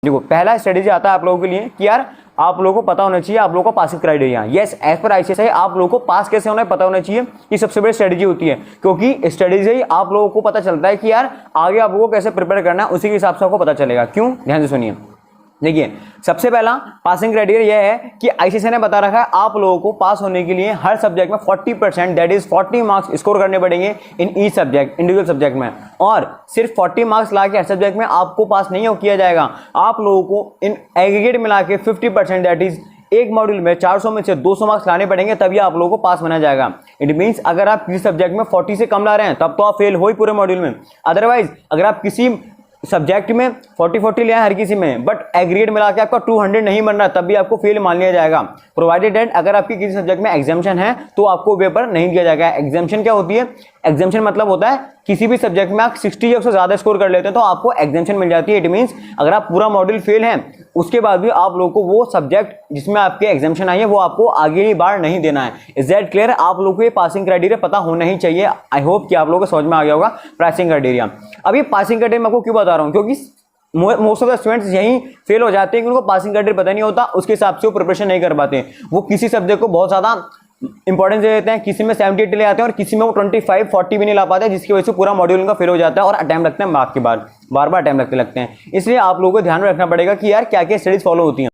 देखो पहला स्ट्रेटेजी आता है आप लोगों के लिए कि यार आप लोगों को पता होना चाहिए आप लोगों को पासिंग क्राइटेरिया। यस, एज पर आईसीएसआई आप लोगों को पास कैसे होना है पता होना चाहिए। ये सबसे बड़ी स्ट्रेटेजी होती है, क्योंकि स्ट्रेटेजी ही आप लोगों को पता चलता है कि यार आगे आप लोगों को कैसे प्रिपेयर करना है, उसी के हिसाब से आपको पता चलेगा। क्यों, ध्यान से सुनिए। देखिए सबसे पहला पासिंग क्राइटेरिया यह है कि आईसीएसआई ने बता रखा है आप लोगों को पास होने के लिए हर सब्जेक्ट में 40% दैट इज 40 मार्क्स स्कोर करने पड़ेंगे in each subject, individual subject में। और सिर्फ 40 मार्क्स ला के हर सब्जेक्ट में आपको पास नहीं हो किया जाएगा, आप लोगों को इन एग्रीगेट मिला के 50% दैट इज एक मॉड्यूल में 400 में से 200 मार्क्स लाने पड़ेंगे, तभी आप लोगों को पास बना जाएगा। इट मींस अगर आप किसी सब्जेक्ट में 40 से कम ला रहे हैं तब तो आप फेल हो ही पूरे मॉड्यूल में। अदरवाइज अगर आप किसी सब्जेक्ट में 40 ले आए हर किसी में, बट एग्रीगेट मिला के आपका 200 नहीं बन रहा तब भी आपको फेल मान लिया जाएगा। प्रोवाइडेड दैट अगर आपकी किसी सब्जेक्ट में एग्जाम्शन है तो आपको पेपर नहीं दिया जाएगा। एग्जाम्शन क्या होती है? एग्जाम्शन मतलब होता है किसी भी सब्जेक्ट में आप 60 या उससे ज्यादा स्कोर कर लेते हैं तो आपको एग्जाम्शन मिल जाती है। इट मींस अगर आप पूरा मॉड्यूल फेल हैं उसके बाद भी आप लोगों को वो सब्जेक्ट जिसमें आपके एग्जाम्शन आई है वो आपको आगे बार नहीं देना है। Is that clear? आप लोगों को ये पासिंग क्राइटेरिया पता होना ही चाहिए। आई होप कि आप लोगों को समझ में आ गया होगा पासिंग क्राइटेरिया। अभी पासिंग क्राइटेरिया मैं आपको क्यों बता रहा हूँ, क्योंकि मोस्ट ऑफ द स्टूडेंट्स यही फेल हो जाते हैं कि उनको पासिंग क्राइटेरिया पता नहीं होता, उसके हिसाब से वो प्रिपरेशन नहीं कर पाते। वो किसी सब्जेक्ट को बहुत ज्यादा इंपॉर्टेंस दे देते हैं, किसी में 78 ले आते हैं और किसी में वो 25-40 भी नहीं ला पाते, जिसकी वजह से पूरा मॉड्यूल उनका फेल हो जाता है और अटैम्प्ट लगते हैं मार्क्स के बाद, बार बार अटैम्प्ट लगते हैं। इसलिए आप लोगों को ध्यान में रखना पड़ेगा कि यार क्या क्या स्टडीज फॉलो होती हैं।